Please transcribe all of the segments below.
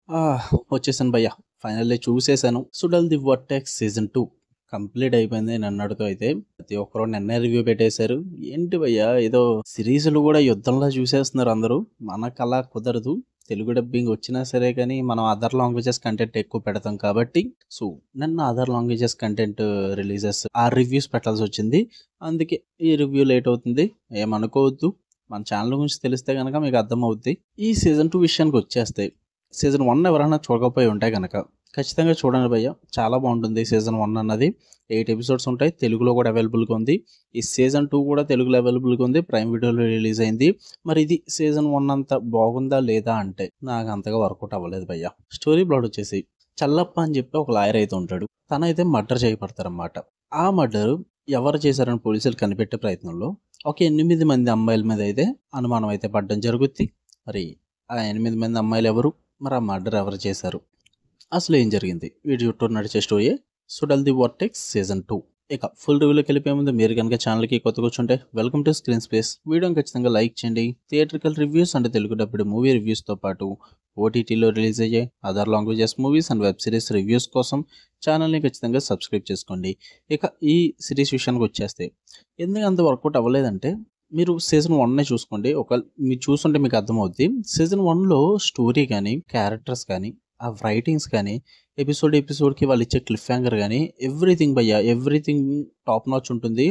ఆ! వచ్చేసాను భయ్యా. ఫైనల్లీ చూసేసాను. 'Suzhal the vortex' season 2 complete అయిపోయింది నన్నడుగుతే అయితే. ప్రతి ఒక్కరు నిన్నే రివ్యూ పెట్టేశారు. ఏంటి భయ్యా ఏదో సిరీస్‌లు గూడా యుద్ధంలా చూసేస్తున్నారు అందరూ. మనకలా కుదరదు. తెలుగు డబ్బింగ్ వచ్చినా సరే కానీ మనం అదర్ లాంగ్వేజెస్ కంటెంట్ ఎక్కువ పెడతాం కాబట్టి, సో నిన్న అదర్ లాంగ్వేజెస్ కంటెంట్ రిలీజెస్ ఆ రివ్యూస్ పెట్టాల్సొచ్చింది. అందుకే ఈ రివ్యూ లేట్ అవుతుంది. ఏమనుకోవద్దు. మన ఛానల్ గురించి తెలిస్తే గనక మీకు అర్థమవుద్ది. ఈ సీజన్ 2 విషయానికొచ్చేస్తే సీజన్ 1 ఎవరైనా చూడకపోయి ఉంటే గనక ఖచ్చితంగా చూడండి భయ్య. చాలా బాగుంటుంది సీజన్ 1 అన్నది. 8 ఎపిసోడ్స్ ఉంటాయి. తెలుగులో కూడా అవైలబుల్‌గా ఉంది. ఈ సీజన్ 2 కూడా తెలుగులో అవైలబుల్‌గా ఉంది. ప్రైమ్ వీడియోలో రిలీజ్ అయింది. మరి ఇది సీజన్ 1 అంత బాగుందా లేదా అంటే నాకు అంతగా వర్కౌట్ అవ్వలేదు భయ్య. స్టోరీ ప్లాట్ వచ్చేసి చల్లప్ప అని చెప్పి ఒక లాయర్ అయితే ఉంటాడు. తనైతే మర్డర్ చేయబడతారనమాట. ఆ మర్డర్ ఎవరు చేశారని పోలీసులు కనిపెట్టే ప్రయత్నంలో ఒక 8 మంది అమ్మాయిల మీద అయితే అనుమానం అయితే పడడం జరుగుద్ది. మరి ఆ 8 మంది అమ్మాయిలు ఎవరు? మరి ఆ మర్డర్ ఎవరు చేశారు? అసలు ఏం జరిగింది? వీటి చుట్టూ నడిచే స్టోరీయే 'సుడల్ ది వర్టెక్స్' సీజన్ 2. ఇక ఫుల్ రివ్యూలోకి వెళ్ళిపోయే ముందు మీరు కనుక ఛానల్‌కి కొత్తగా వచ్చుంటే వెల్కమ్ టు స్క్రీన్ స్పేస్. వీడియోని ఖచ్చితంగా లైక్ చేయండి. థియేట్రికల్ రివ్యూస్ అంటే తెలుగు డబ్బుడ్ మూవీ రివ్యూస్‌తో పాటు ఓటీటీలో రిలీజ్ అయ్యే other languages movies and web series reviews కోసం ఛానల్‌ని ఖచ్చితంగా సబ్స్క్రైబ్ చేసుకోండి. ఇక ఈ సిరీస్ విషయానికి వచ్చేస్తే ఎందుకు అంత వర్కౌట్ అవ్వలేదంటే మీరు సీజన్ 1 చూసుకోండి. మీరు చూసుంటే మీకు అర్థమవుద్ది. సీజన్ 1లో స్టోరీ గానీ, క్యారెక్టర్స్ కానీ, ఆ రైటింగ్స్ కానీ, ఎపిసోడ్‌కి వాళ్ళు ఇచ్చే క్లిఫ్ హ్యాంగర్ గానీ, ఎవ్రీథింగ్ భయ్యా ఎవ్రీథింగ్ టాప్ నాచ్ ఉంటుంది.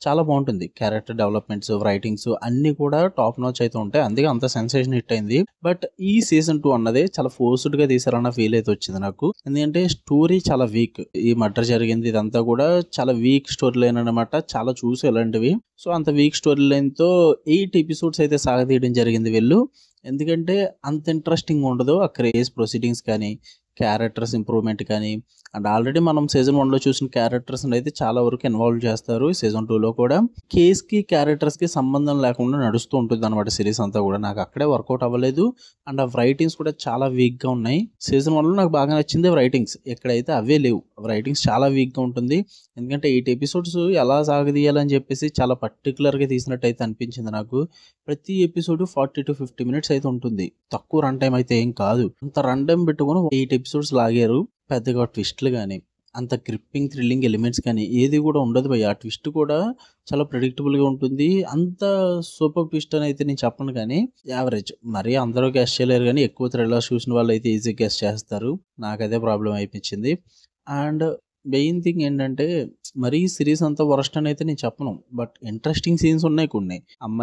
చాలా బాగుంటుంది. క్యారెక్టర్ డెవలప్‌మెంట్స్, రైటింగ్స్ అన్నీ కూడా టాప్ నాచ్ అయితే ఉంటాయి. అందుకే అంత సెన్సేషన్ హిట్ అయింది. బట్ ఈ సీజన్ 2 అన్నదే చాలా ఫోర్స్‌డ్‌గా తీశారన్న ఫీల్ అయితే వచ్చింది నాకు. ఎందుకంటే స్టోరీ చాలా వీక్. ఈ మర్డర్ జరిగింది ఇదంతా కూడా చాలా వీక్ స్టోరీ లైన్ అనమాట. చాలా చూసా ఇలాంటివి. సో అంత వీక్ స్టోరీ లైన్‌తో 8 ఎపిసోడ్స్ అయితే సాగదీయడం జరిగింది వీళ్ళు. ఎందుకంటే అంత ఇంట్రెస్టింగ్ ఉండదు. ఆ కేస్ ప్రొసీడింగ్స్ కానీ, క్యారెక్టర్స్ ఇంప్రూవ్‌మెంట్ కానీ అండ్ ఆల్రెడీ మనం సీజన్ 1లో చూసిన క్యారెక్టర్స్‌ని అయితే చాలా వరకు ఇన్వాల్వ్ చేస్తారు. సీజన్ 2లో కూడా కేస్‌కి, క్యారెక్టర్స్‌కి సంబంధం లేకుండా నడుస్తూ ఉంటుందన్నమాట సిరీస్ అంతా కూడా. నాకు అక్కడే వర్కౌట్ అవ్వలేదు. అండ్ ఆ రైటింగ్స్ కూడా చాలా వీక్‌గా ఉన్నాయి. సీజన్ 1లో నాకు బాగా నచ్చింది రైటింగ్స్. ఇక్కడైతే అవే లేవు. రైటింగ్స్ చాలా వీక్‌గా ఉంటుంది. ఎందుకంటే 8 ఎపిసోడ్స్ ఎలా సాగదీయాలని చెప్పేసి చాలా పర్టిక్యులర్‌గా తీసినట్టయితే అనిపించింది నాకు. ప్రతి ఎపిసోడ్ 40-50 మినిట్స్ అయితే ఉంటుంది. తక్కువ రన్ టైమ్ అయితే ఏం కాదు. అంత రన్ టైమ్ పెట్టుకొని 8 ఎపిసోడ్స్ లాగారు. పెద్దగా ట్విస్ట్‌లు గాని, అంత గ్రిప్పింగ్, థ్రిల్లింగ్ ఎలిమెంట్స్ కానీ ఏది కూడా ఉండదు భయ్యా. ఆ ట్విస్ట్ కూడా చాలా ప్రెడిక్టబుల్‌గా ఉంటుంది. అంత సూపర్ ట్విస్ట్ అని అయితే నేను చెప్పను కానీ యావరేజ్. మరీ అందరూ గెస్ చేయలేరు గానీ ఎక్కువ థ్రిల్లర్స్ చూసిన వాళ్ళైతే ఈజీగా గెస్ చేస్తారు. నాకదే ప్రాబ్లమ్ అనిపించింది. అండ్ మెయిన్ థింగ్ ఏంటంటే మరీ సిరీస్ అంతా వరస్ట్ అని అయితే నేను చెప్పను. బట్ ఇంట్రెస్టింగ్ సీన్స్ ఉన్నాయి కొన్ని.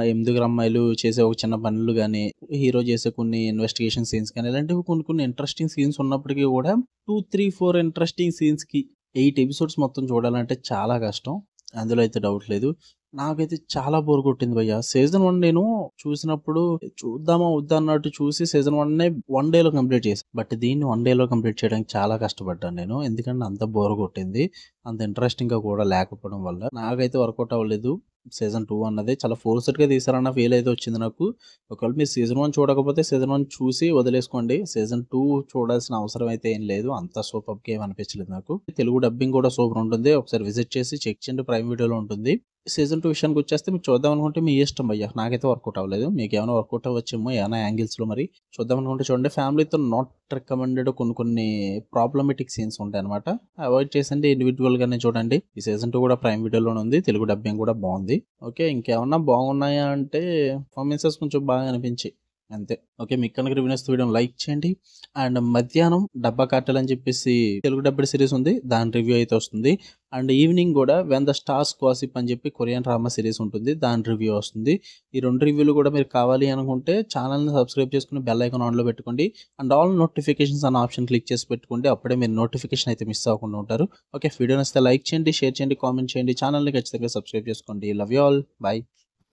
8 అమ్మాయిలు చేసే ఒక చిన్న పనులు గానీ, హీరో చేసే కొన్ని ఇన్వెస్టిగేషన్ సీన్స్ కానీ ఇలాంటివి కొన్ని ఇంట్రెస్టింగ్ సీన్స్ ఉన్నప్పటికీ కూడా 2, 3, 4 ఇంట్రెస్టింగ్ సీన్స్‌కి 8 ఎపిసోడ్స్ మొత్తం చూడాలంటే చాలా కష్టం. అందులో అయితే డౌట్ లేదు. నాకైతే చాలా బోర్ కొట్టింది భయ్యా. సీజన్ 1 నేను చూసినప్పుడు చూద్దామా వద్దా అన్నట్టు చూసి సీజన్ 1నే 1 డేలో కంప్లీట్ చేశాను. బట్ దీన్ని 1 డేలో కంప్లీట్ చేయడానికి చాలా కష్టపడ్డాను నేను. ఎందుకంటే అంత బోర్ కొట్టింది. అంత ఇంట్రెస్టింగ్‌గా కూడా లేకపోవడం వల్ల నాకైతే వర్కౌట్ అవ్వలేదు. సీజన్ 2 అన్నది చాలా ఫోర్స్‌డ్‌గా తీశారన్న ఫీల్ అయితే వచ్చింది నాకు. ఒకవేళ మీరు సీజన్ 1 చూడకపోతే సీజన్ 1 చూసి వదిలేసుకోండి. సీజన్ 2 చూడాల్సిన అవసరం అయితే ఏం లేదు. అంత సూపర్‌గా ఏమి అనిపించలేదు నాకు. తెలుగు డబ్బింగ్ కూడా సూపర్ ఉంటుంది. ఒకసారి విజిట్ చేసి చెక్ చేయండి. ప్రైమ్ వీడియోలో ఉంటుంది. సీజన్ 2 విషయానికి వచ్చేస్తే మీకు చూద్దాం అనుకుంటే మీ ఇష్టం భయ్యా. నాకైతే వర్కౌట్ అవ్వలేదు. మీకేమైనా వర్కౌట్ అవ్వచ్చేమో ఏమైనా యాంగిల్స్‌లో మరి. చూద్దాం అనుకుంటే చూడండి. ఫ్యామిలీతో నాట్ రికమెండెడ్ కొన్ని ప్రాబ్లమాటిక్ సీన్స్ ఉంటాయన్నమాట. అవాయిడ్ చేసండి. ఇండివిడ్యువల్‌గానే చూడండి. ఈ సీజన్ 2 కూడా ప్రైమ్ వీడియోలోనే ఉంది. తెలుగు డబ్బింగ్ కూడా బాగుంది. ఓకే. ఇంకేమన్నా బాగున్నాయా అంటే పర్ఫార్మెన్సెస్ కొంచెం బాగా అనిపించాయి. అంతే. ఓకే. మీకు కనుక రివ్యూ నచ్చితే వీడియోని లైక్ చేయండి. అండ్ మధ్యాహ్నం డబ్బా కార్టెల్ అని చెప్పేసి తెలుగు డబ్బుడ్ సిరీస్ ఉంది. దాని రివ్యూ అయితే వస్తుంది. అండ్ ఈవినింగ్ కూడా వెన్ ద స్టార్స్ గాసిప్ అని చెప్పి కొరియన్ డ్రామా సిరీస్ ఉంటుంది. దాని రివ్యూ వస్తుంది. ఈ 2 రివ్యూలు కూడా మీరు కావాలి అనుకుంటే ఛానల్‌ని సబ్స్క్రైబ్ చేసుకొని బెల్ ఐకాన్ ఆన్‌లో పెట్టుకోండి. అండ్ ఆల్ నోటిఫికేషన్స్ అన్న ఆప్షన్ క్లిక్ చేసి పెట్టుకోండి. అప్పుడే మీరు నోటిఫికేషన్ అయితే మిస్ అవ్వకుండా ఉంటారు. ఓకే. వీడియో నచ్చితే లైక్ చేయండి, షేర్ చేయండి, కామెంట్ చేయండి. ఛానల్‌ని ఖచ్చితంగా సబ్స్క్రైబ్ చేసుకోండి. Love you all. బై.